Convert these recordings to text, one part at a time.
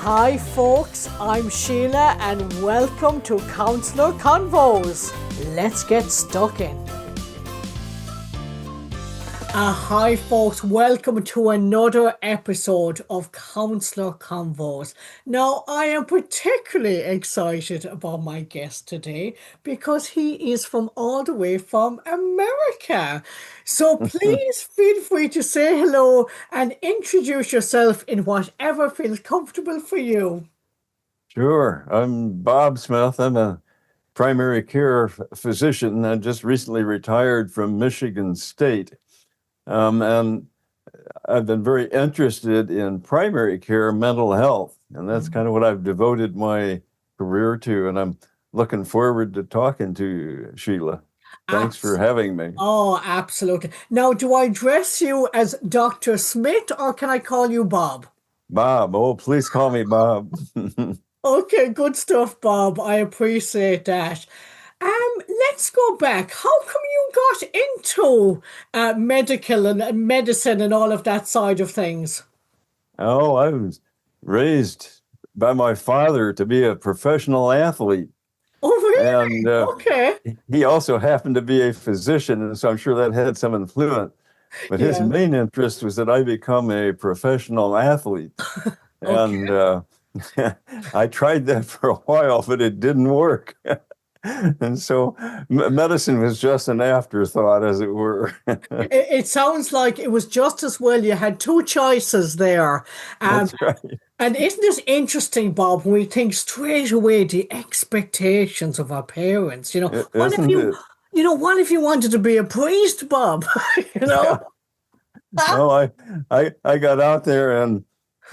Hi folks, I'm Sheila and welcome to Counselor Convos. Let's get stuck in. Hi folks, welcome to another episode of Counselor Convos. Now I am particularly excited about my guest today because he is from all the way from America. So please feel free to say hello and introduce yourself in whatever feels comfortable for you. Sure. I'm Bob Smith. I'm a primary care physician. I just recently retired from Michigan State. And I've been very interested in primary care mental health. And that's kind of what I've devoted my career to. And I'm looking forward to talking to you, Sheila. Thanks for having me. Oh, absolutely. Now, do I address you as Dr. Smith or can I call you Bob? Bob. Oh, please call me Bob. Okay, good stuff, Bob. I appreciate that. Let's go back. How come you got into medical and medicine and all of that side of things? Oh, I was raised by my father to be a professional athlete. Oh, really? And Okay. he also happened to be a physician, and so I'm sure that had some influence. But his Yeah. main interest was that I become a professional athlete. Okay. And I tried that for a while, but it didn't work. And so medicine was just an afterthought, as it were. It sounds like it was just as well you had two choices there. Um, That's right. and isn't it interesting, Bob, when we think straight away the expectations of our parents? What if Isn't you, it? what if you wanted to be a priest, Bob? You know? Yeah. No, I got out there and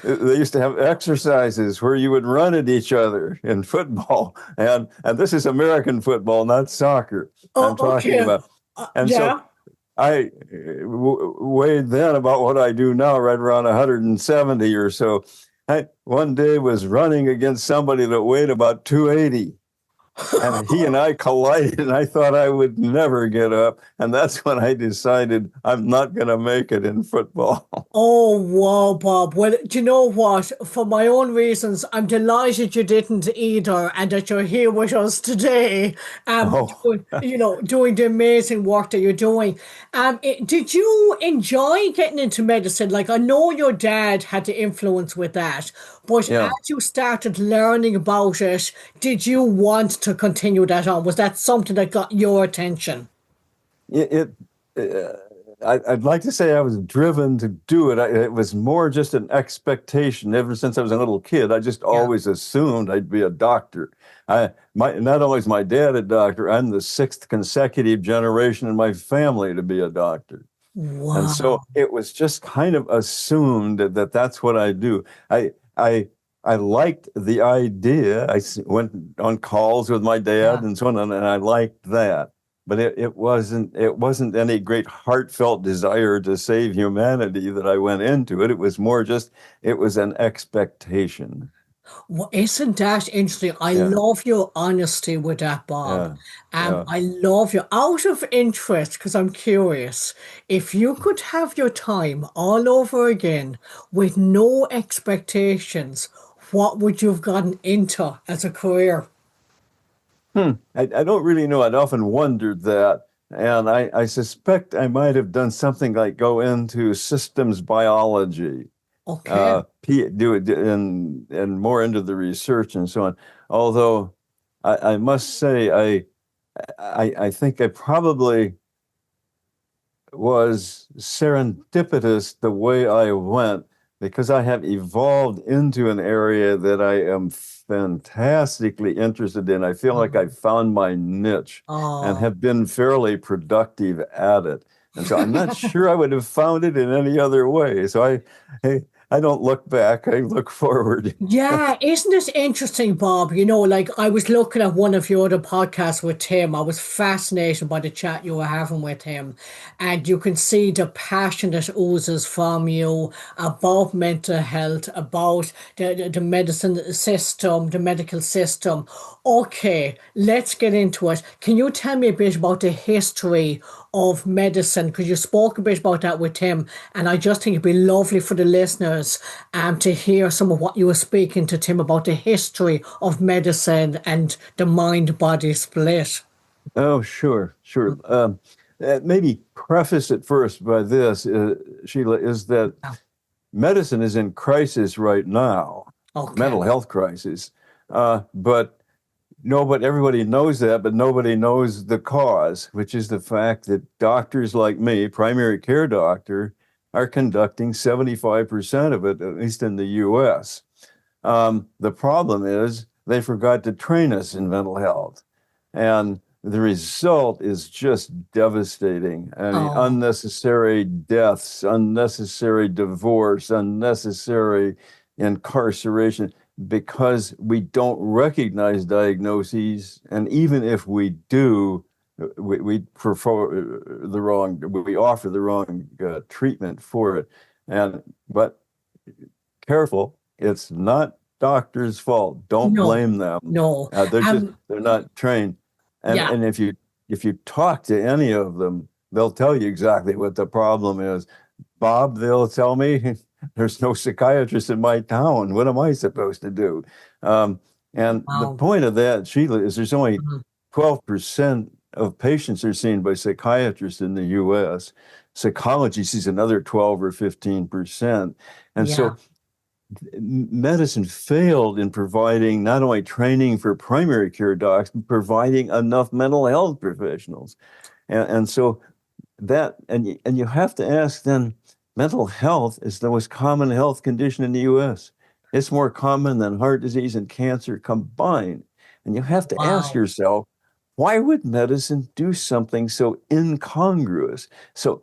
they used to have exercises where you would run at each other in football. And this is American football, not soccer I'm Oh, talking okay. about. And so Yeah. I weighed then about what I do now, right around 170 or so. I one day was running against somebody that weighed about 280. And he and I collided, and I thought I would never get up. And that's when I decided I'm not going to make it in football. Oh, wow, Bob. Well, do you know what? For my own reasons, I'm delighted you didn't either and that you're here with us today, Oh, doing the amazing work that you're doing. Did you enjoy getting into medicine? Like, I know your dad had the influence with that, but yeah. as you started learning about it, did you want to continue that on? Was that something that got your attention? I'd like to say I was driven to do it. It was more just an expectation. Ever since I was a little kid, I just Yeah. always assumed I'd be a doctor. Not only is my dad a doctor, I'm the sixth consecutive generation in my family to be a doctor. And so Wow. it was just kind of assumed that that's what I do. I liked the idea. Went on calls with my Yeah. dad and so on, and I liked that. But it wasn't any great heartfelt desire to save humanity that I went into it. It was more just it was an expectation. Well, isn't that interesting? I Yeah, love your honesty with that, Bob. yeah, yeah. I love you. Out of interest, because I'm curious, if you could have your time all over again with no expectations, what would you have gotten into as a career? I don't really know. I'd often wondered that. And I suspect I might have done something like go into systems biology, Okay. do it and more into the research and so on. Although I must say I think I probably was serendipitous the way I went because I have evolved into an area that I am fantastically interested in. I feel like I found my niche and Oh. have been fairly productive at it. And so I'm not sure I would have found it in any other way. So I don't look back, I look forward. Yeah, isn't it interesting, Bob? Like I was looking at one of your other podcasts with Tim. I was fascinated by the chat you were having with him. And you can see the passion that oozes from you about mental health, about the medicine system, the medical system. Okay, let's get into it. Can you tell me a bit about the history of medicine? Because you spoke a bit about that with Tim. And I just think it'd be lovely for the listeners listeners to hear some of what you were speaking to Tim about the history of medicine and the mind-body split. Oh, sure, sure. Maybe preface it first by this, Sheila, is that Yeah. medicine is in crisis right now, Okay. mental health crisis. But everybody knows that, but nobody knows the cause, which is the fact that doctors like me, primary care doctor, are conducting 75% of it, at least in the US. The problem is they forgot to train us in mental health. And the result is just devastating. I mean, Oh, unnecessary deaths, unnecessary divorce, unnecessary incarceration because we don't recognize diagnoses. And even if we do, we prefer we offer the wrong treatment for it. But careful, it's not doctors' fault. Don't no, blame them. no. They're not trained. And Yeah. and if you talk to any of them, they'll tell you exactly what the problem is. Bob, they'll tell me there's no psychiatrist in my town. What am I supposed to do? And the Wow. point of that, Sheila, is there's only Mhm. 12% of patients are seen by psychiatrists in the US. Psychology sees another 12 or 15%. And Yeah. so medicine failed in providing not only training for primary care docs, but providing enough mental health professionals. And so and you have to ask then, mental health is the most common health condition in the US. It's more common than heart disease and cancer combined. And you have to ask Wow. yourself, why would medicine do something so incongruous, so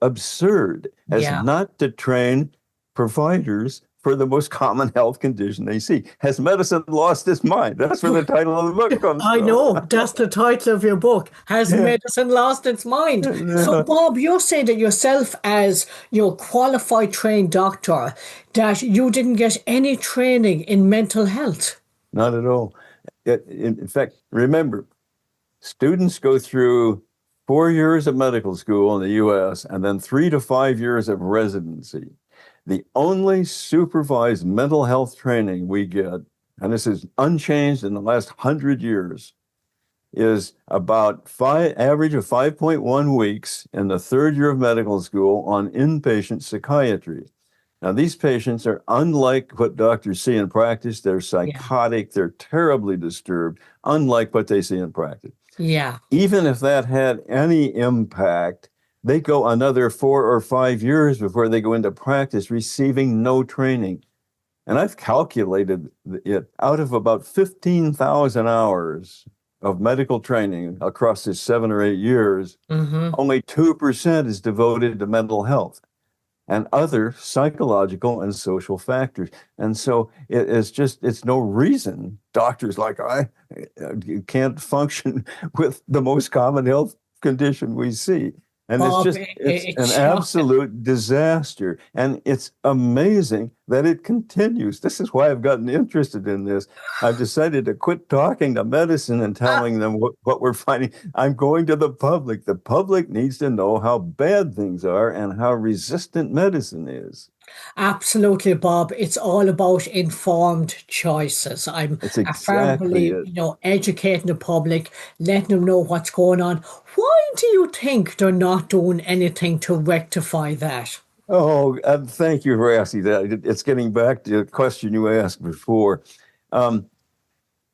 absurd as Yeah. not to train providers for the most common health condition they see? Has medicine lost its mind? That's where the title of the book comes I from. know that's the title of your book. Has Yeah. medicine lost its mind? So, Yeah. Bob, you're saying that yourself, as qualified trained doctor, that you didn't get any training in mental health. Not at all. In fact, remember, students go through 4 years of medical school in the US and then 3 to 5 years of residency. The only supervised mental health training we get, and this is unchanged in the last 100 years, is about average of 5.1 weeks in the third year of medical school on inpatient psychiatry. Now, these patients are unlike what doctors see in practice. They're Yeah. psychotic, they're terribly disturbed, unlike what they see in practice. Yeah. Even if that had any impact, they go another 4 or 5 years before they go into practice, receiving no training. And I've calculated it out of about 15,000 hours of medical training across this 7 or 8 years, Mm-hmm. only 2% is devoted to mental health and other psychological and social factors. And so it's no reason doctors like I can't function with the most common health condition we see. And Bob, it's it's an shocking. absolute disaster. And it's amazing that it continues. This is why I've gotten interested in this. I've decided to quit talking to medicine and telling them what we're finding. I'm going to the public. The public needs to know how bad things are and how resistant medicine is. Absolutely, Bob. It's all about informed choices. I'm That's a firm exactly believer, it. educating the public, letting them know what's going on. Why do you think they're not doing anything to rectify that? Oh, thank you for asking that. It's getting back to the question you asked before. Um,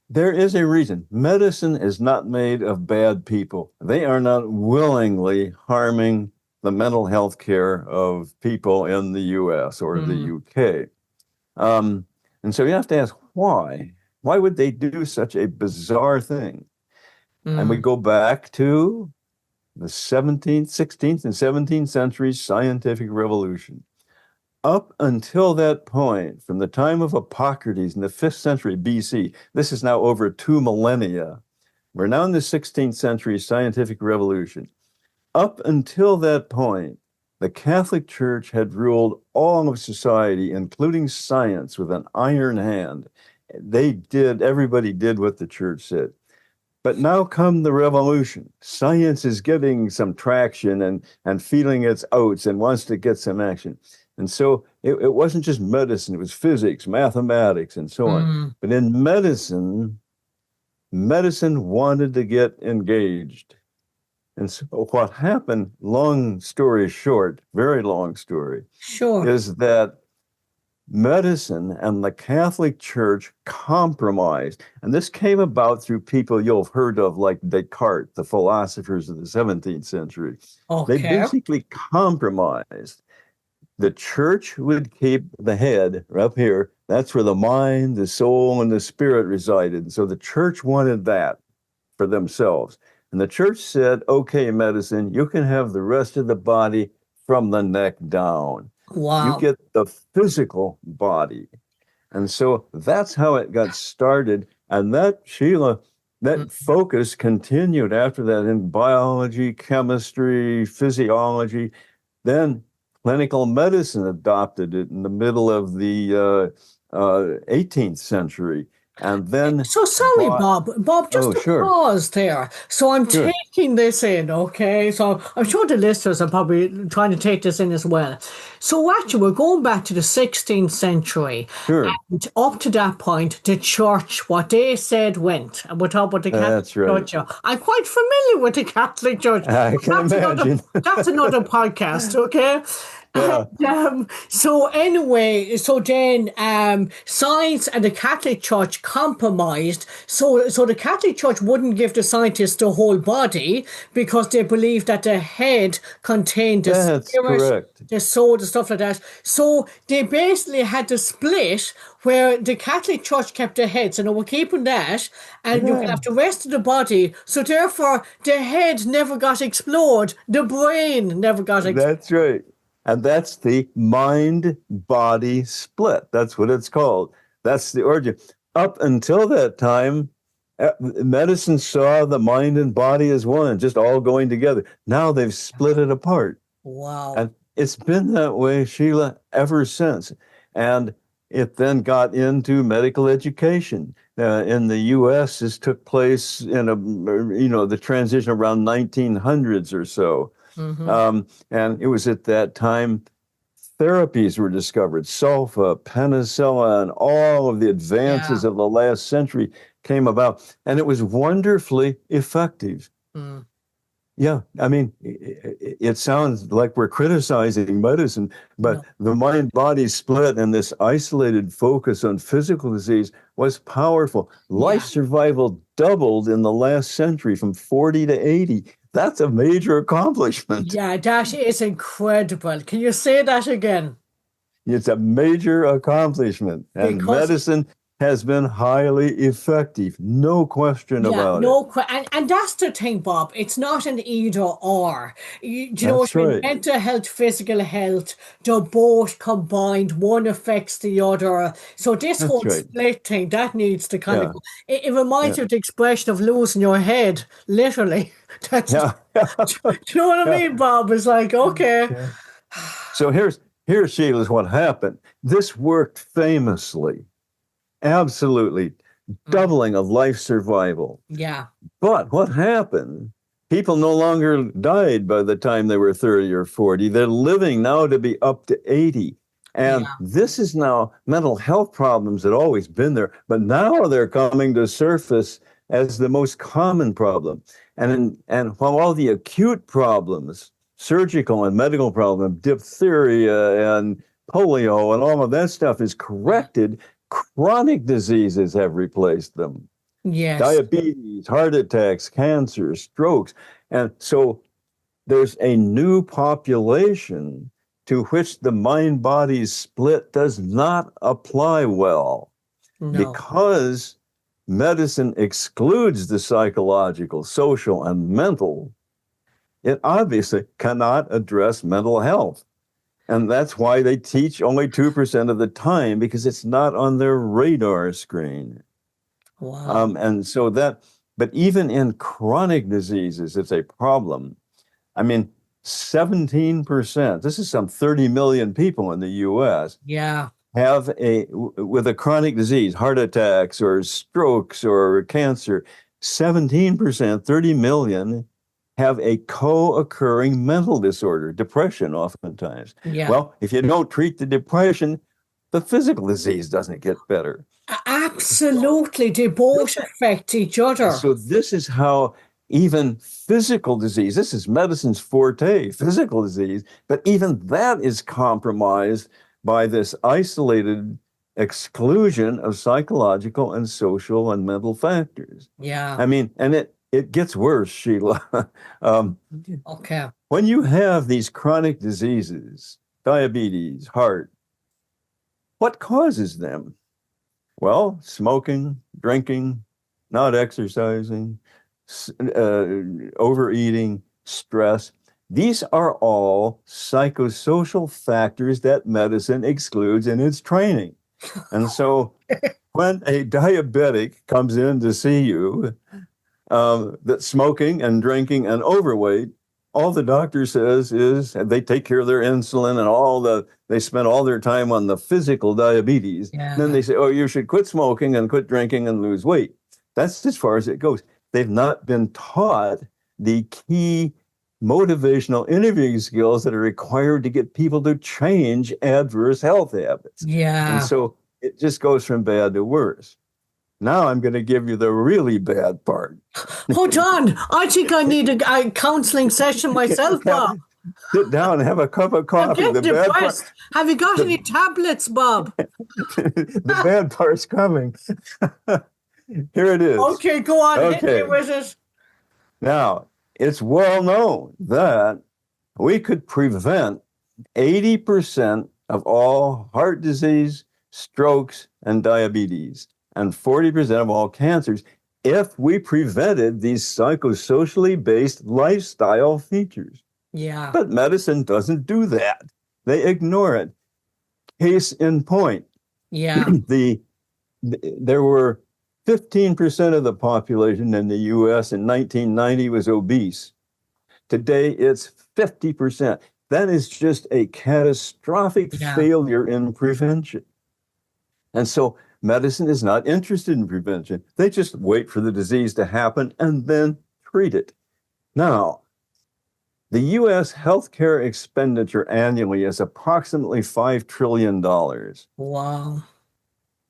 there is a reason. Medicine is not made of bad people. They are not willingly harming the mental health care of people in the US or the Mm, UK. Um, and so you have to ask why? Why would they do such a bizarre thing? And we mm, go back to the 17th, 16th, and 17th centuries scientific revolution. Up until that point, from the time of Hippocrates in the 5th century BC, this is now over 2 millennia. We're now in the 16th century scientific revolution. Up until that point, the Catholic Church had ruled all of society, including science, with an iron hand. Everybody did what the church said. But now come the revolution. Science is getting some traction and feeling its oats and wants to get some action. And so it wasn't just medicine, it was physics, mathematics, and so on. Mm, But in medicine, medicine wanted to get engaged. And so what happened, long story short, very long story, sure. is that medicine and the Catholic Church compromised. And this came about through people you'll have heard of, like Descartes, the philosophers of the 17th century. They Okay. basically compromised. The church would keep the head up here. That's where the mind, the soul, and the spirit resided. And so the church wanted that for themselves. And the church said, okay, medicine, you can have the rest of the body from the neck down. You Wow. get the physical body. And so that's how it got started. And that, Sheila, Mm. that focus continued after that in biology, chemistry, physiology. Then clinical medicine adopted it in the middle of the 18th century. And then, So sorry, by, Bob. Bob, just oh, to sure, pause there. So I'm sure. taking this in, okay? So I'm sure the listeners are probably trying to take this in as well. So actually, we're going back to the 16th century. Sure. And up to that point, the church, what they said went. And we're talking about the Catholic That's right. Church here. I'm quite familiar with the Catholic Church. I can imagine. That's another podcast, okay? Yeah. So anyway, so then science and the Catholic Church compromised. So the Catholic Church wouldn't give the scientists the whole body because they believed that the head contained the That's spirit, correct. the soul, the stuff like that. So they basically had to split where the Catholic Church kept the head. So now we're keeping that, and you can Yeah, have the rest of the body. So therefore, the head never got explored. The brain never got explored. that's right. And that's the mind body split. That's what it's called. That's the origin. Up until that time, medicine saw the mind and body as one, just all going together. Now they've split it apart. Wow. And it's been that way, Sheila, ever since. And it then got into medical education. In the U.S., this took place in the transition around 1900s or so. Mm-hmm. And it was at that time therapies were discovered, sulfa, penicillin, all of the Yeah. advances of the last century came about, and it was wonderfully effective. Mm. Yeah, I mean, it sounds like we're criticizing medicine, but No. the mind body split and this isolated focus on physical disease was powerful. Life Yeah. survival doubled in the last century from 40 to 80. That's a major accomplishment. Yeah, that is incredible. Can you say that again? It's a major accomplishment, and Because medicine has been highly effective, no question yeah, about it. no, and that's the thing, Bob. It's not an either or. Do you know what That's I mean? right. Mental health, physical health, they're both combined. One affects the other. So this That's whole right. split thing that needs to kind of Yeah, go. It reminds yeah, you of the expression of losing your head, literally. That's, do yeah, you know what I yeah, mean, Bob? It's like okay, yeah. So here's Sheila's what happened. This worked famously, absolutely, Mm, doubling of life survival. yeah, But what happened? People no longer died by the time they were 30 or 40. They're living now to be up to 80. And yeah, this is now mental health problems had always been there, but now they're coming to surface as the most common problem. And while all the acute problems, surgical and medical problems, diphtheria and polio and all of that stuff is yeah. corrected, chronic diseases have replaced them. Yes, Diabetes, heart attacks, cancer, strokes. And so there's a new population to which the mind body split does not apply well no, because medicine excludes the psychological, social, and mental. It obviously cannot address mental health. And that's why they teach only 2% of the time because it's not on their radar screen. wow, And so that, but even in chronic diseases, it's a problem. I mean, 17%, this is some 30 million people in the US, yeah, have with a chronic disease, heart attacks or strokes or cancer. 17%, 30 million have a co-occurring mental disorder, depression oftentimes. Yeah. Well, if you don't treat the depression, the physical disease doesn't get better. Absolutely. They both affect each other. So this is how even physical disease, this is medicine's forte, physical disease, but even that is compromised by this isolated exclusion of psychological and social and mental factors. Yeah. I mean, and it gets worse, Sheila. um, Okay. when you have these chronic diseases, diabetes, heart, what causes them? Well, smoking, drinking, not exercising, overeating, stress. These are all psychosocial factors that medicine excludes in its training. And so when a diabetic comes in to see you, that smoking and drinking and overweight, all the doctor says is, and they take care of their insulin and they spend all their time on the physical diabetes. Yeah. Then they say, oh, you should quit smoking and quit drinking and lose weight. That's as far as it goes. They've not been taught the key motivational interviewing skills that are required to get people to change adverse health habits. Yeah. And so it just goes from bad to worse. Now I'm going to give you the really bad part. Hold on. I think I need a counseling session myself, Bob. Sit down and have a cup of coffee. I'm getting depressed. Have you got any tablets, Bob? The bad part's coming. Here it is. Okay, go on. Hit me with it. Now, it's well known that we could prevent 80% of all heart disease, strokes, and diabetes, and 40% of all cancers if we prevented these psychosocially based lifestyle features. Yeah. But medicine doesn't do that. They ignore it. Case in point. Yeah. There were 15% of the population in the US in 1990 was obese. Today, it's 50%. That is just a catastrophic failure in prevention. And so medicine is not interested in prevention. They just wait for the disease to happen and then treat it. Now, the US healthcare expenditure annually is approximately $5 trillion. Wow.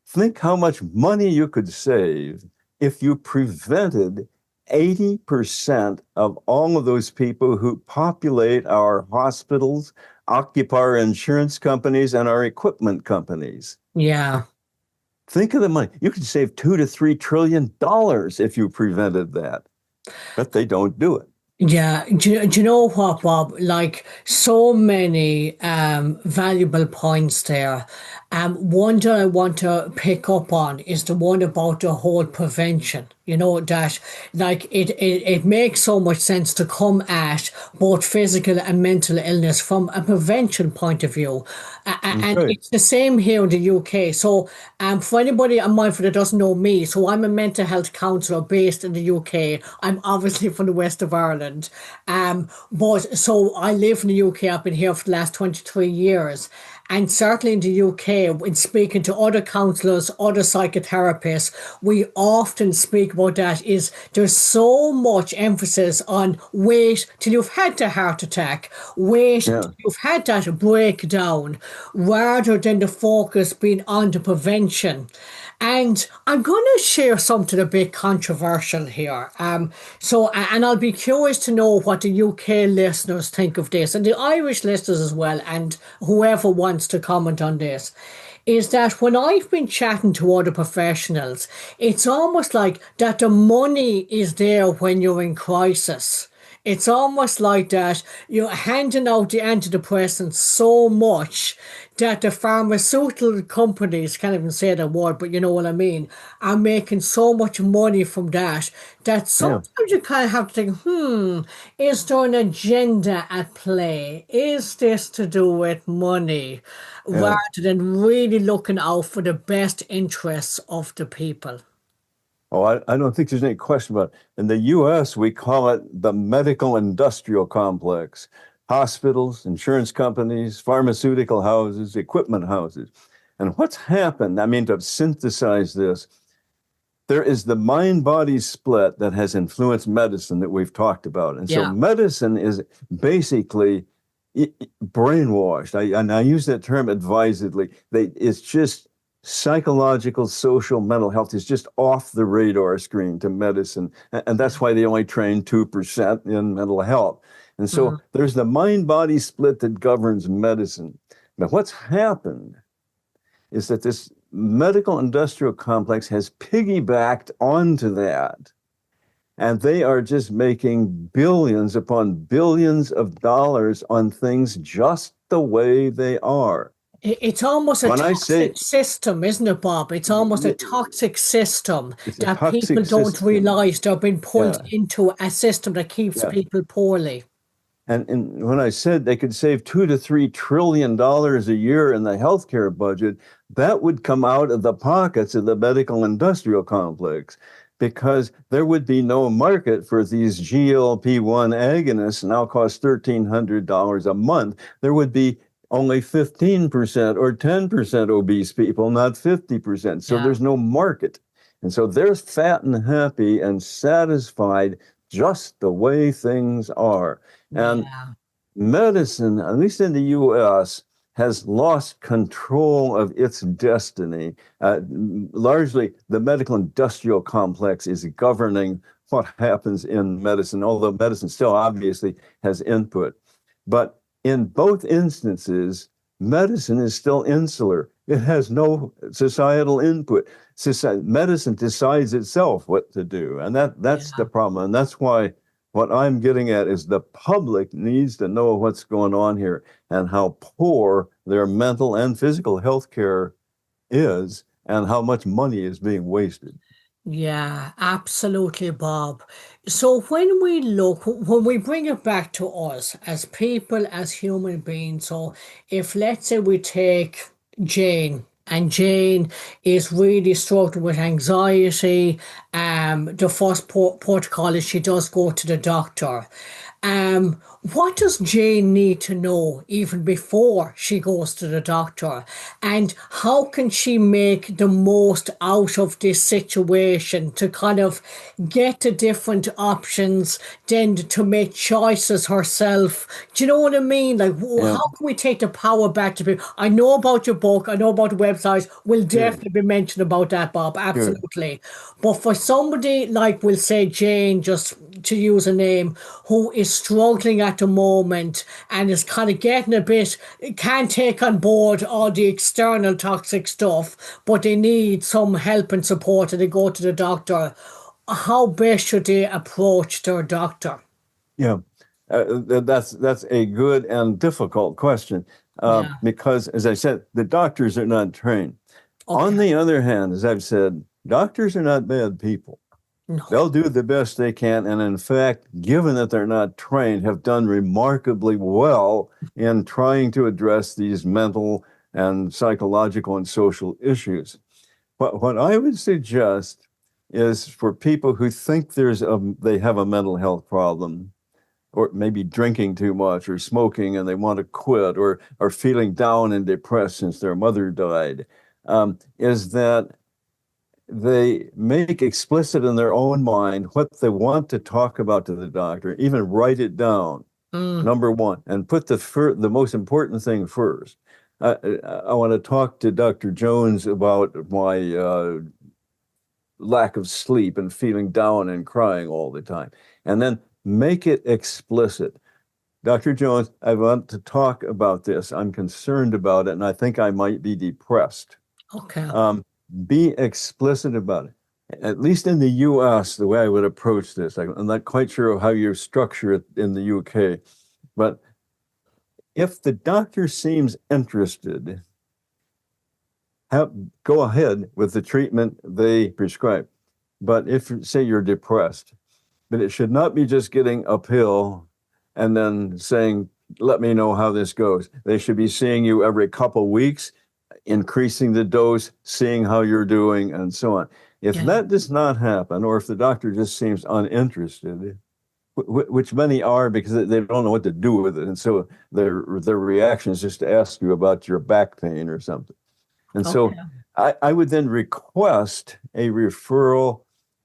Think how much money you could save if you prevented 80% of all of those people who populate our hospitals, occupy our insurance companies, and our equipment companies. Yeah. Think of the money. You could save $2 to $3 trillion if you prevented that, but they don't do it. Yeah, do you know what, Bob? Like so many valuable points there. One that I want to pick up on is the one about the whole prevention. You know, that like it makes so much sense to come at both physical and mental illness from a prevention point of view. And it's the same here in the UK. So for anybody, I'm mindful that doesn't know me, so I'm a mental health counsellor based in the UK. I'm obviously from the west of Ireland. But so I live in the UK. I've been here for the last 23 years. And certainly in the UK, when speaking to other counsellors, other psychotherapists, we often speak about that is there's so much emphasis on wait till you've had the heart attack, wait till you've had that breakdown, rather than the focus being on the prevention. And I'm going to share something a bit controversial here. And I'll be curious to know what the UK listeners think of this, and the Irish listeners as well, and whoever wants to comment on this. Is that when I've been chatting to other professionals, it's almost like that the money is there when you're in crisis. It's almost like that you're handing out the antidepressants so much that the pharmaceutical companies, can't even say that word, but you know what I mean, are making so much money from that sometimes you kind of have to think, is there an agenda at play? Is this to do with money? Rather than really looking out for the best interests of the people. Oh, I don't think there's any question about it. In the US, we call it the medical industrial complex. Hospitals, insurance companies, pharmaceutical houses, equipment houses. And what's happened, I mean, to synthesize this, there is the mind-body split that has influenced medicine that we've talked about. And so Yeah. medicine is basically brainwashed. And I use that term advisedly. It's just psychological, social, mental health is just off the radar screen to medicine. And that's why they only train 2% in mental health. And Mm. so there's the mind-body split that governs medicine. But what's happened is that this medical industrial complex has piggybacked onto that. And they are just making billions upon billions of dollars on things just the way they are. It's almost a When I say toxic system, isn't it, Bob? It's almost a toxic system it's a that people toxic don't system, realize they're being pulled yeah, into a system that keeps yeah. people poorly. And when I said they could save $2 to $3 trillion a year in the healthcare budget, that would come out of the pockets of the medical industrial complex because there would be no market for these GLP-1 agonists now cost $1,300 a month. There would be only 15% or 10% obese people, not 50%. So Yeah, there's no market. And so they're fat and happy and satisfied just the way things are. And yeah, medicine, at least in the US, has lost control of its destiny. Largely, the medical industrial complex is governing what happens in medicine, although medicine still obviously has input. But in both instances, medicine is still insular. It has no societal input. Medicine decides itself what to do. And that's the yeah. problem. And that's why what I'm getting at is the public needs to know what's going on here and how poor their mental and physical health care is and how much money is being wasted. Yeah, absolutely, Bob. So when we bring it back to us as people, as human beings, so if let's say we take Jane, and Jane is really struggling with anxiety, the first protocol is she does go to the doctor. Um, what does Jane need to know even before she goes to the doctor? And how can she make the most out of this situation to kind of get the different options, then to make choices herself? Do you know what I mean? Like, Yeah, how can we take the power back to people? I know about your book, I know about the website. We'll sure, definitely be mentioned about that, Bob. sure. Absolutely. But for somebody like, we'll say Jane, just to use a name, who is struggling at the moment and is kind of getting a bit, can't take on board all the external toxic stuff, but they need some help and support and they go to the doctor. How best should they approach their doctor? Yeah, that's a good and difficult question Yeah. because, as I said, the doctors are not trained. Okay. On the other hand, as I've said, doctors are not bad people. No. They'll do the best they can, and in fact, given that they're not trained, have done remarkably well in trying to address these mental and psychological and social issues. But what I would suggest is for people who think they have a mental health problem, or maybe drinking too much, or smoking, and they want to quit, or are feeling down and depressed since their mother died, is that they make explicit in their own mind what they want to talk about to the doctor, even write it down, Mm, number one, and put the most important thing first. I want to talk to Dr. Jones about my lack of sleep and feeling down and crying all the time. And then make it explicit. Dr. Jones, I want to talk about this. I'm concerned about it, and I think I might be depressed. okay. Um, be explicit about it. At least in the US, the way I would approach this, I'm not quite sure how you structure it in the UK, but if the doctor seems interested, go ahead with the treatment they prescribe. But if, say, you're depressed, but it should not be just getting a pill and then saying, let me know how this goes. They should be seeing you every couple weeks, increasing the dose, seeing how you're doing, and so on. If Yeah. that does not happen, or if the doctor just seems uninterested, which many are because they don't know what to do with it, and so their reaction is just to ask you about your back pain or something. And Okay. so I would then request a referral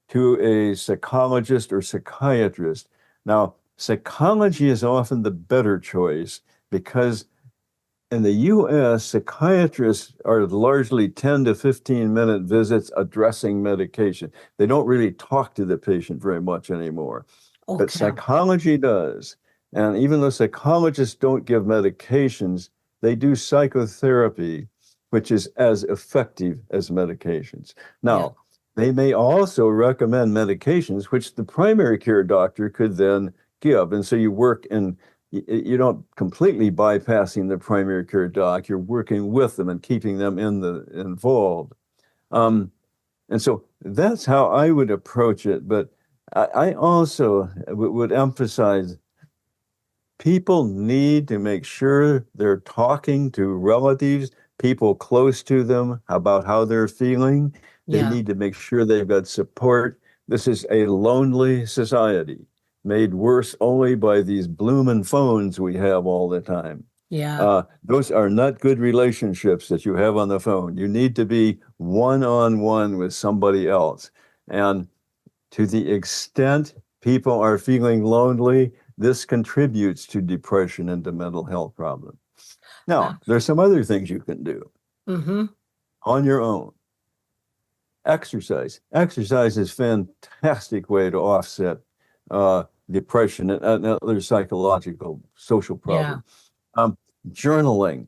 to a psychologist or psychiatrist. Now, psychology is often the better choice because in the US, psychiatrists are largely 10 to 15-minute visits addressing medication. They don't really talk to the patient very much anymore, but Okay. psychology does. And even though psychologists don't give medications, they do psychotherapy, which is as effective as medications. Yeah. Now, they may also recommend medications, which the primary care doctor could then give. And so you work in you don't completely bypassing the primary care doc. You're working with them and keeping them involved. Um, and so that's how I would approach it. But I also would emphasize people need to make sure they're talking to relatives, people close to them about how they're feeling. They Yeah. need to make sure they've got support. This is a lonely society, made worse only by these blooming phones we have all the time. Yeah. Those are not good relationships that you have on the phone. You need to be one-on-one with somebody else. And to the extent people are feeling lonely, this contributes to depression and to mental health problems. Now, there's some other things you can do Mm-hmm. on your own. Exercise. Exercise is a fantastic way to offset depression and other psychological, social Yeah. problems. Um, Journaling.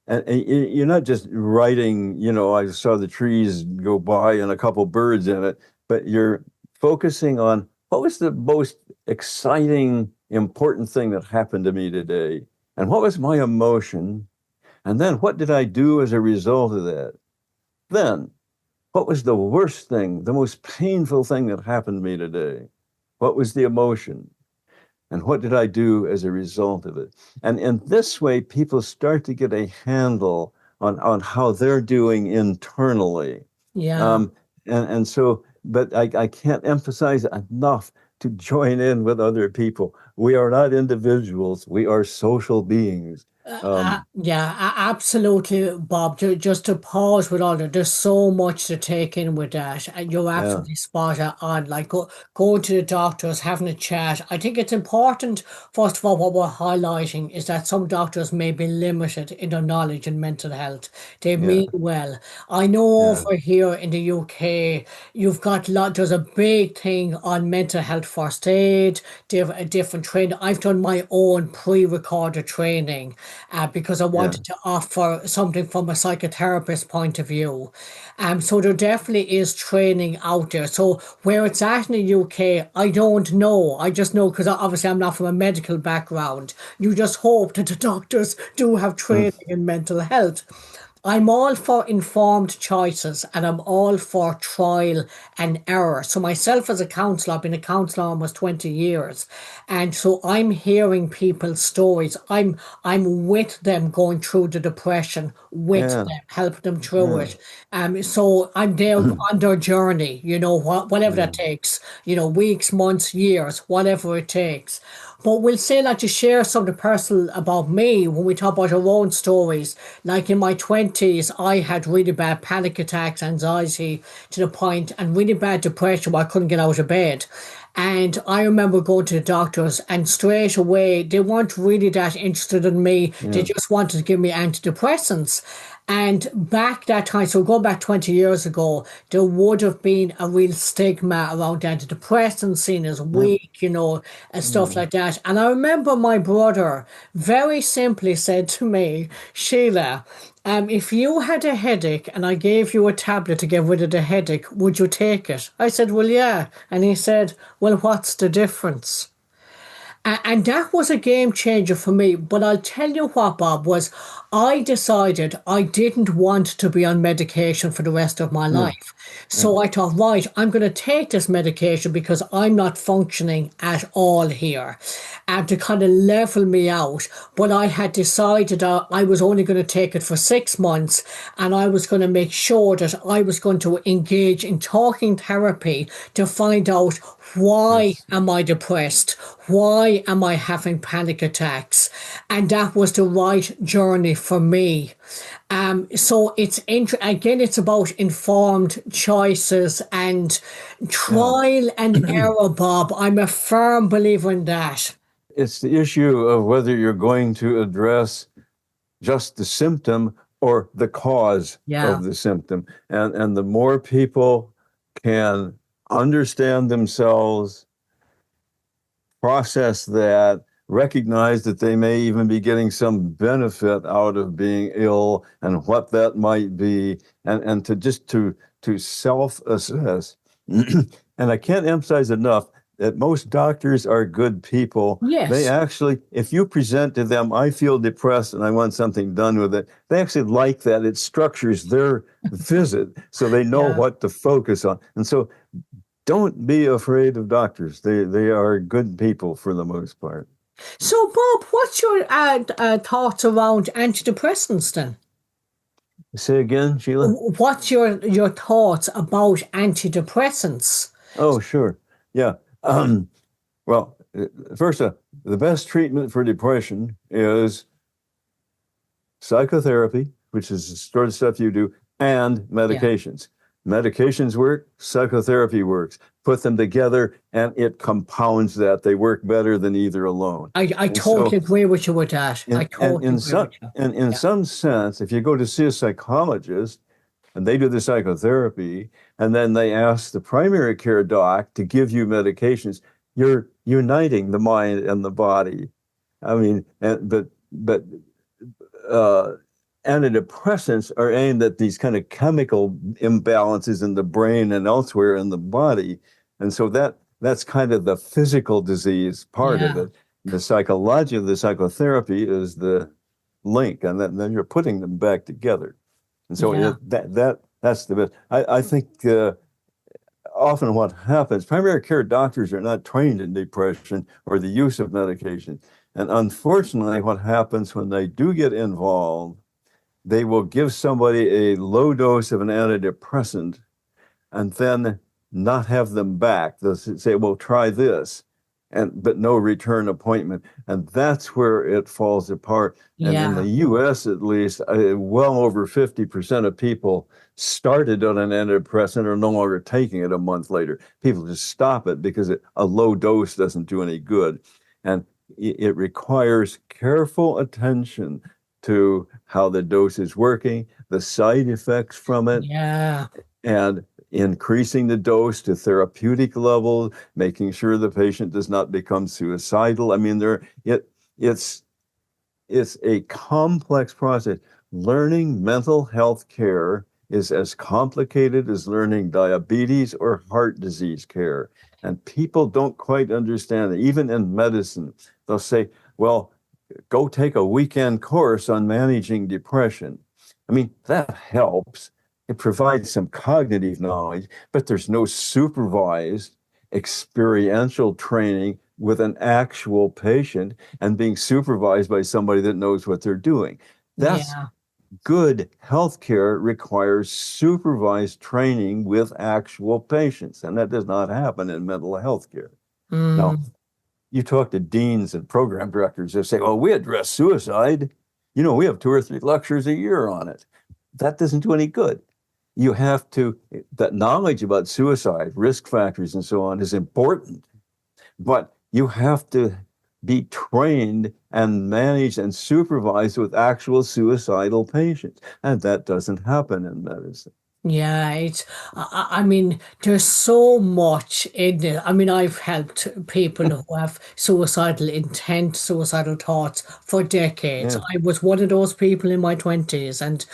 And you're not just writing, I saw the trees go by and a couple birds in it, but you're focusing on what was the most exciting, important thing that happened to me today? And what was my emotion? And then what did I do as a result of that? Then, what was the worst thing, the most painful thing that happened to me today? What was the emotion? And what did I do as a result of it? And in this way, people start to get a handle on how they're doing internally. Yeah. Um, and so, but I can't emphasize enough to join in with other people. We are not individuals, we are social beings. Yeah, absolutely, Bob. Just to pause with all that, there's so much to take in with that, and you're Yeah, absolutely spot on. Like going to the doctors, having a chat. I think it's important. First of all, what we're highlighting is that some doctors may be limited in their knowledge in mental health. They yeah, mean well. I know yeah, over here in the UK, you've got there's a big thing on mental health first aid. They have a different training. I've done my own pre-recorded training because I yeah, wanted to offer something from a psychotherapist point of view. So there definitely is training out there. So where it's at in the UK, I don't know. I just know because obviously I'm not from a medical background. You just hope that the doctors do have mm, training in mental health. I'm all for informed choices and I'm all for trial and error. So myself as a counsellor, I've been a counsellor almost 20 years. And so I'm hearing people's stories. I'm with them going through the depression, with yeah, them, helping them through yeah, it. So I'm there on their journey, whatever that yeah, takes, weeks, months, years, whatever it takes. But we'll say like to share something personal about me when we talk about our own stories. Like in my 20s, I had really bad panic attacks, anxiety to the point, and really bad depression where I couldn't get out of bed. And I remember going to the doctors, and straight away, they weren't really that interested in me. They yeah, just wanted to give me antidepressants. And back that time, so going back 20 years ago, there would have been a real stigma around antidepressants, seen as yeah, weak, and stuff mm, like that. And I remember my brother very simply said to me, Sheila, if you had a headache and I gave you a tablet to get rid of the headache, would you take it? I said, well, yeah. And he said, well, what's the difference? And that was a game changer for me. But I'll tell you what, Bob, was I decided I didn't want to be on medication for the rest of my yeah, life. yeah, So I thought, right, I'm going to take this medication because I'm not functioning at all here and to kind of level me out. But I had decided that I was only going to take it for 6 months and I was going to make sure that I was going to engage in talking therapy to find out why yes, am I depressed? Why am I having panic attacks? And that was the right journey for me. So again, it's about informed choices and Yeah. trial and error, Bob. I'm a firm believer in that. It's the issue of whether you're going to address just the symptom or the cause Yeah, of the symptom. And the more people can understand themselves, process that, recognize that they may even be getting some benefit out of being ill and what that might be, and to self-assess. And I can't emphasize enough that most doctors are good people. They yes, actually, if you present to them, I feel depressed and I want something done with it, they actually like that. It structures their visit so they know yeah. what to focus on. And so don't be afraid of doctors. They are good people for the most part. So, Bob, what's your thoughts around antidepressants then? Say again, Sheila? What's your thoughts about antidepressants? Oh, sure. Yeah. Well, first, the best treatment for depression is psychotherapy, which is the sort of stuff you do, and Yeah. medications. Medications work, psychotherapy works. Put them together, and it compounds that. They work better than either alone. I And totally so, agree with you with that. I totally agree with you. in Yeah. some sense, if you go to see a psychologist and they do the psychotherapy, and then they ask the primary care doc to give you medications, you're uniting the mind and the body. I mean, but uh, antidepressants are aimed at these kind of chemical imbalances in the brain and elsewhere in the body, and so that's kind of the physical disease part of Yeah. it. The psychology of the psychotherapy is the link, and then you're putting them back together. And so Yeah. that's the best. I think often what happens, primary care doctors are not trained in depression or the use of medication. And unfortunately, what happens when they do get involved, they will give somebody a low dose of an antidepressant and then not have them back. They'll say, well, try this, but no return appointment. And that's where it falls apart. And in Yeah. the US, at least, well over 50% of people started on an antidepressant are no longer taking it a month later. People just stop it because a low dose doesn't do any good. And it requires careful attention to how the dose is working, the side effects from it, Yeah. and increasing the dose to therapeutic level, making sure the patient does not become suicidal. I mean, it's it's a complex process. Learning mental health care is as complicated as learning diabetes or heart disease care. And people don't quite understand it. Even in medicine, they'll say, well, go take a weekend course on managing depression. I mean, that helps. It provides some cognitive knowledge, but there's no supervised experiential training with an actual patient and being supervised by somebody that knows what they're doing. That's Yeah. good healthcare requires supervised training with actual patients, and that does not happen in mental health care. Now, Mm, you talk to deans and program directors, they say, oh, we address suicide. You know, we have 2 or 3 lectures a year on it. That doesn't do any good. You have to, that knowledge about suicide, risk factors, and so on is important, but you have to be trained and managed and supervised with actual suicidal patients. And that doesn't happen in medicine. yeah, I mean, there's so much in it. I mean, I've helped people who have suicidal intent, suicidal thoughts for decades. Yeah. I was one of those people in my 20s, and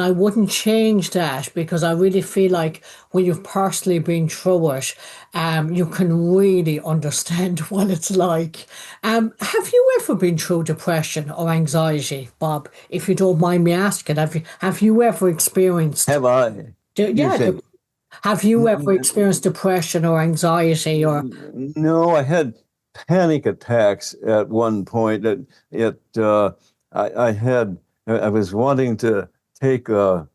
I wouldn't change that because I really feel like when you've personally been through it, you can really understand what it's like. Have you ever been through depression or anxiety, Bob? If you don't mind me asking, have you ever experienced? Have I? You Yeah. say, Have you ever experienced depression or anxiety or? no, I had panic attacks at one point. I had, I was wanting to take a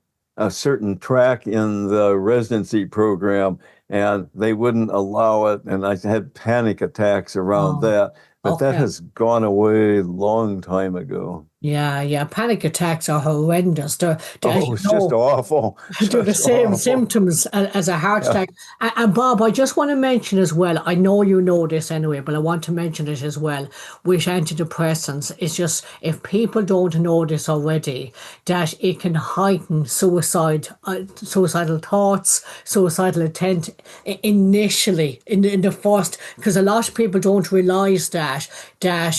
certain track in the residency program, and they wouldn't allow it, and I had panic attacks around Oh, that. But that okay. has gone away a long time ago. Yeah, yeah. Panic attacks are horrendous. As Oh, you it's just know, awful, do the just same awful. symptoms as a heart Yeah, attack. And Bob, I just want to mention as well, I know you know this anyway, but I want to mention it as well with antidepressants. It's just if people don't know this already, that it can heighten suicidal thoughts, suicidal intent initially in the first, because a lot of people don't realize that yeah,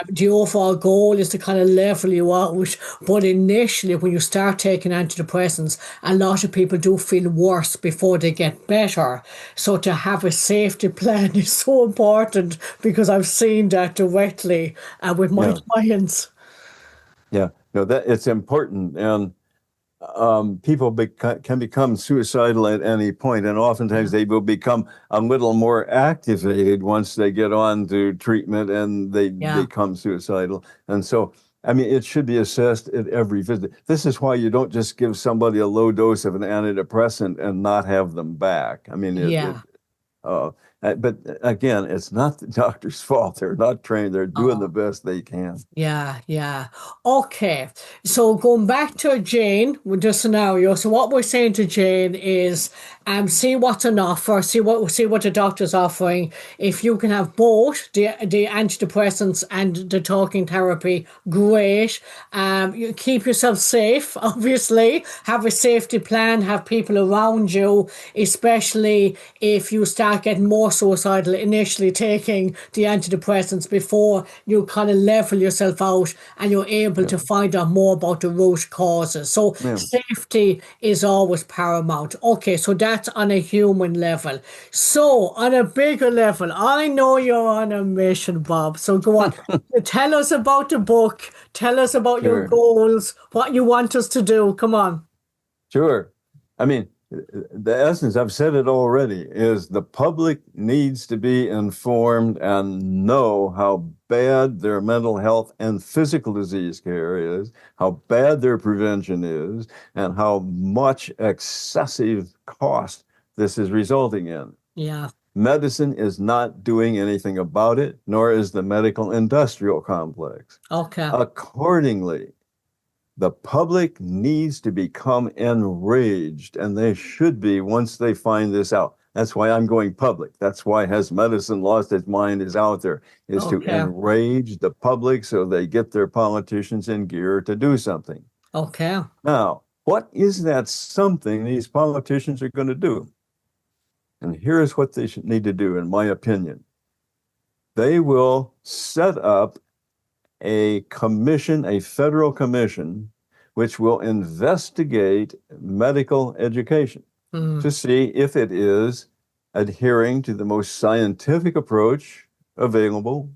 the overall goal is to kind of level you out, but initially when you start taking antidepressants, a lot of people do feel worse before they get better. So to have a safety plan is so important because I've seen that directly with my yeah, clients. yeah. No, that it's important, and people can become suicidal at any point, and oftentimes Yeah, they will become a little more activated once they get on to treatment and they yeah. become suicidal. And so, I mean, it should be assessed at every visit. This is why you don't just give somebody a low dose of an antidepressant and not have them back. I mean, Yeah. uh, but again, it's not the doctor's fault. They're not trained. They're doing the Oh. best they can. Yeah, yeah. Okay. So going back to Jane with the scenario. So what we're saying to Jane is see what's on offer, see what the doctor's offering. If you can have both the antidepressants and the talking therapy, great. You keep yourself safe, obviously. Have a safety plan, have people around you, especially if you start getting more suicidal initially taking the antidepressants before you kind of level yourself out and you're able Yeah. to find out more about the root causes. So Yeah. safety is always paramount. Okay, so that's on a human level. So on a bigger level, I know you're on a mission, Bob. So go on. Tell us about the book. Tell us about your Sure. goals, what you want us to do. Come on. Sure. I mean, the essence, I've said it already, is the public needs to be informed and know how bad their mental health and physical disease care is, how bad their prevention is, and how much excessive cost this is resulting in. Yeah. Medicine is not doing anything about it, nor is the medical industrial complex. Okay. Accordingly, the public needs to become enraged, and they should be once they find this out. That's why I'm going public. That's why Has Medicine Lost Its Mind is out there, is to Okay. enrage the public so they get their politicians in gear to do something. Okay. Now, what is that something these politicians are going to do? And here's what they should need to do, in my opinion. They will set up a commission, a federal commission, which will investigate medical education Mm, to see if it is adhering to the most scientific approach available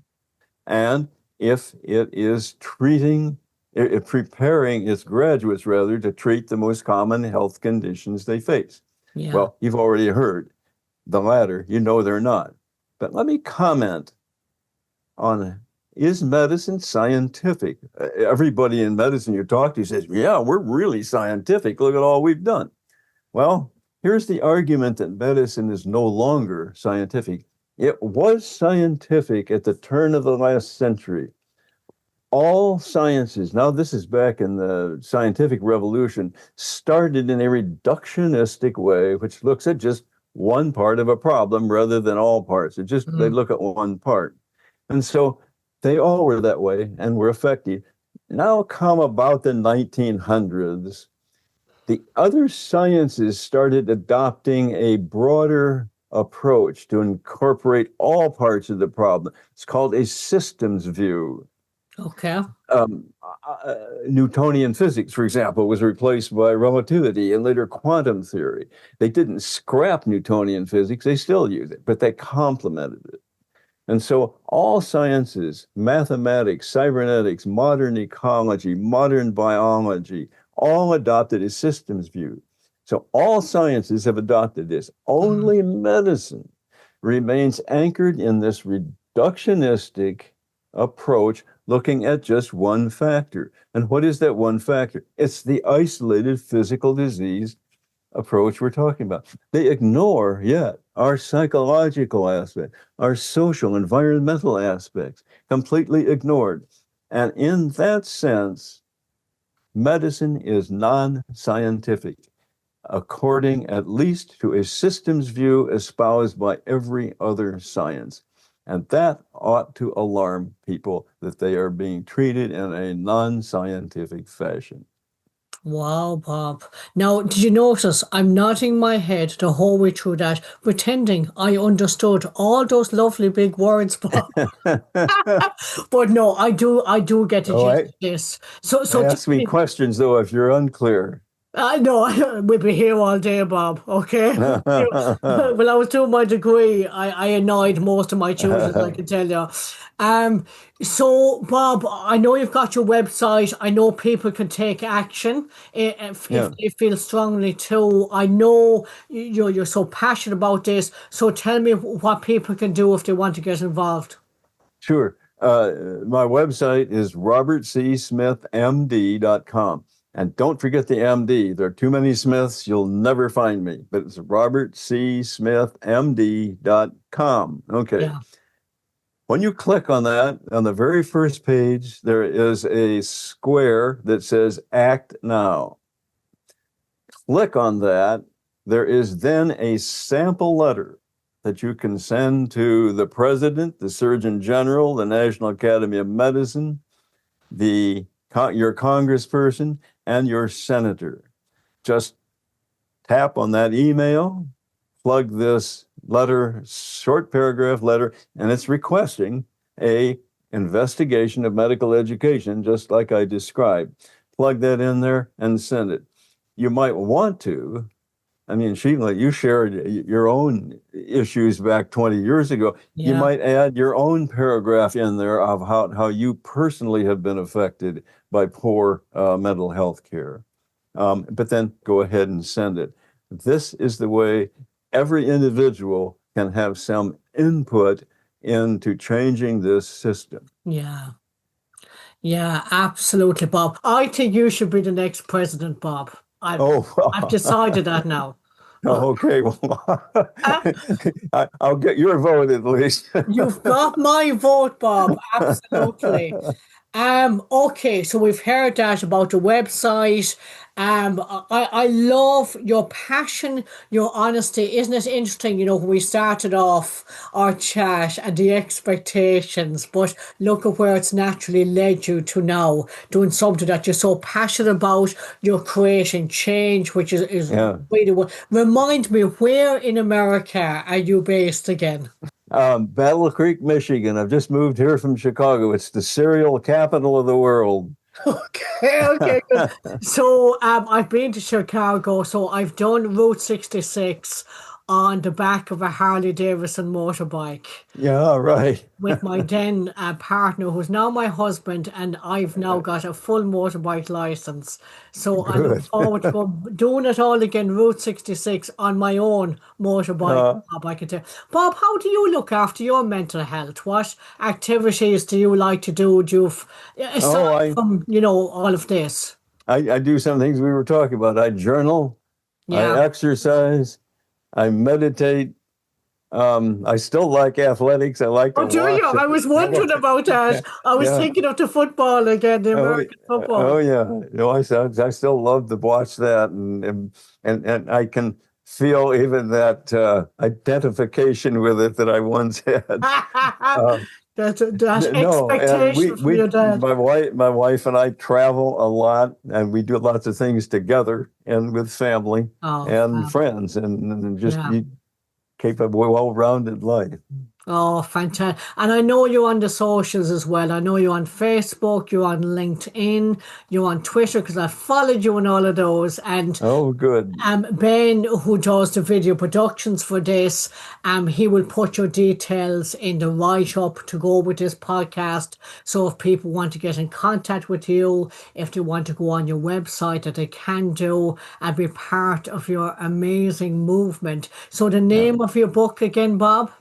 and if it is preparing its graduates rather to treat the most common health conditions they face. yeah. Well, you've already heard the latter, you know they're not. But let me comment on, is medicine scientific? Everybody in medicine you talk to says, yeah, we're really scientific. Look at all we've done. Well, here's the argument that medicine is no longer scientific. It was scientific at the turn of the last century. All sciences, now this is back in the scientific revolution, started in a reductionistic way, which looks at just one part of a problem rather than all parts. They Mm, look at one part. And so they all were that way and were effective. Now, come about the 1900s, the other sciences started adopting a broader approach to incorporate all parts of the problem. It's called a systems view. okay. Um, Newtonian physics, for example, was replaced by relativity and later quantum theory. They didn't scrap Newtonian physics, they still use it, but they complemented it. And so all sciences, mathematics, cybernetics, modern ecology, modern biology, all adopted a systems view. So all sciences have adopted this. Mm, Only medicine remains anchored in this reductionistic approach, looking at just one factor. And what is that one factor? It's the isolated physical disease approach we're talking about. They ignore yet our psychological aspect, our social, environmental aspects, completely ignored. And in that sense, medicine is non-scientific, according at least to a systems view espoused by every other science. And that ought to alarm people that they are being treated in a non-scientific fashion. Wow, Bob. Now, did you notice I'm nodding my head the whole way through that, pretending I understood all those lovely big words, Bob? But no, I do get the Oh, gist of this. So tell ask me me, questions though if you're unclear. I know we'll be here all day, Bob. Okay. When I was doing my degree, I annoyed most of my tutors, I can tell you. Um, so Bob, I know you've got your website. I know people can take action if Yeah, they feel strongly too. I know you're so passionate about this. So tell me what people can do if they want to get involved. sure. My website is robertcsmithmd.com. And don't forget the MD. There are too many Smiths. You'll never find me, but it's robertcsmithmd.com. Okay. Yeah, When you click on that, on the very first page, there is a square that says Act Now. Click on that. There is then a sample letter that you can send to the president, the surgeon general, the National Academy of Medicine, your congressperson, and your senator. Just tap on that email, plug this letter, short paragraph letter, and it's requesting a investigation of medical education, just like I described. Plug that in there and send it. You might want to, I mean, Sheila, you shared your own issues back 20 years ago. You yeah, might add your own paragraph in there of how you personally have been affected by poor mental health care. But then go ahead and send it. This is the way every individual can have some input into changing this system. yeah. Yeah, absolutely, Bob. I think you should be the next president, Bob. I've Oh, decided that now. okay. Well, I'll get your vote at least. You've got my vote, Bob. Absolutely. Okay, so we've heard that about the website. I love your passion, your honesty. Isn't it interesting? When we started off our chat and the expectations, but look at where it's naturally led you to now, doing something that you're so passionate about. You're creating change, which is Yeah. really what. Remind me, where in America are you based again? Battle Creek, Michigan. I've just moved here from Chicago. It's the cereal capital of the world. Okay, okay, good. So, I've been to Chicago, so I've done Route 66 on the back of a Harley Davidson motorbike Yeah, right. with my then partner, who's now my husband, and I've now got a full motorbike license. So I look Good. forward to doing it all again, Route 66 on my own motorbike. Uh, Bob, I can tell. Bob, how do you look after your mental health? What activities do you like to do? oh, Aside from, all of this? I do some things we were talking about. I journal, I Yeah. exercise, I meditate. I still like athletics. I like to Oh, do you? watch. I was wondering about that. I was Yeah. thinking of the football again, the Oh, American football. oh yeah. I still love to watch that, and I can feel even that identification with it that I once had. Uh, That no, and expectation from your dad. my wife and I travel a lot, and we do lots of things together and with family Oh, and friends, and just yeah. you keep a well-rounded life. Oh, fantastic. And I know you're on the socials as well. I know you're on Facebook, you're on LinkedIn, you're on Twitter, because I followed you on all of those. And Oh, good. Ben, who does the video productions for this, he will put your details in the write-up to go with this podcast. So if people want to get in contact with you, if they want to go on your website, that they can do and be part of your amazing movement. So the Yeah. name of your book again, Bob?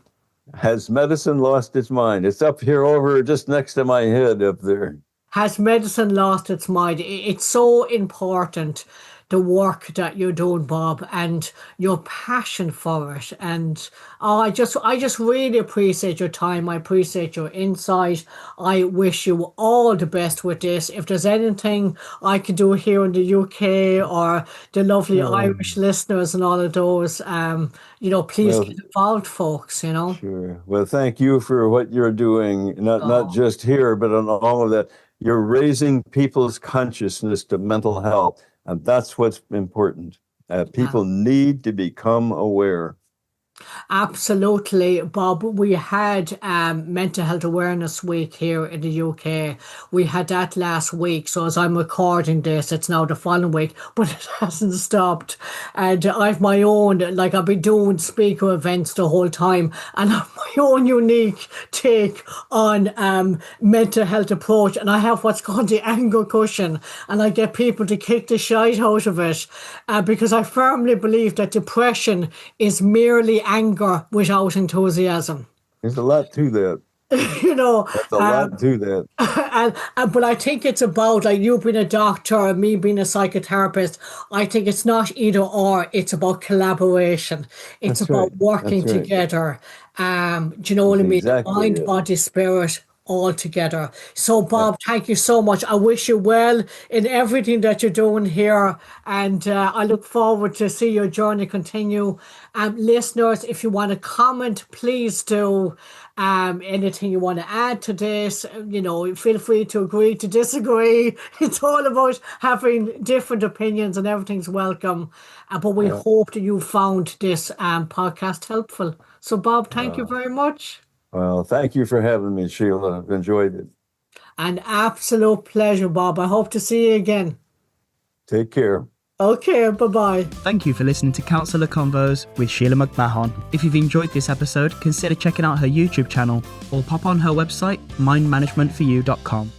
Has medicine lost its mind? It's up here over just next to my head up there. Has medicine lost its mind? It's so important the work that you're doing, Bob, and your passion for it. And I just really appreciate your time. I appreciate your insight. I wish you all the best with this. If there's anything I could do here in the UK or the lovely Oh, Irish listeners and all of those, please well, get involved, folks. sure. Well, thank you for what you're doing, not Oh, just here, but on all of that. You're raising people's consciousness to mental health, and that's what's important. yeah. People need to become aware. Absolutely, Bob. We had Mental Health Awareness Week here in the UK. We had that last week. So as I'm recording this, it's now the following week, but it hasn't stopped. And I've my own, like I've been doing speaker events the whole time, and I've my own unique take on mental health approach. And I have what's called the anger cushion, and I get people to kick the shite out of it because I firmly believe that depression is merely anger without enthusiasm. There's a lot to that. you know, That's a um, lot to that. but I think it's about like you being a doctor and me being a psychotherapist. I think it's not either or. It's about collaboration. It's That's about right. working That's right. together. Do you know what That's I mean? exactly Mind, it. body, spirit. All together. So, Yeah. Bob, thank you so much. I wish you well in everything that you're doing here, and I look forward to see your journey continue. Listeners, if you want to comment, please do. Anything you want to add to this, feel free to agree to disagree. It's all about having different opinions, and everything's welcome. But we Yeah. hope that you found this podcast helpful. So, Bob, thank you Uh, very much. well, thank you for having me, Sheila. I've enjoyed it. An absolute pleasure, Bob. I hope to see you again. Take care. Okay, bye bye. Thank you for listening to Counsellor Convos with Sheila McMahon. If you've enjoyed this episode, consider checking out her YouTube channel or pop on her website, mindmanagementforyou.com.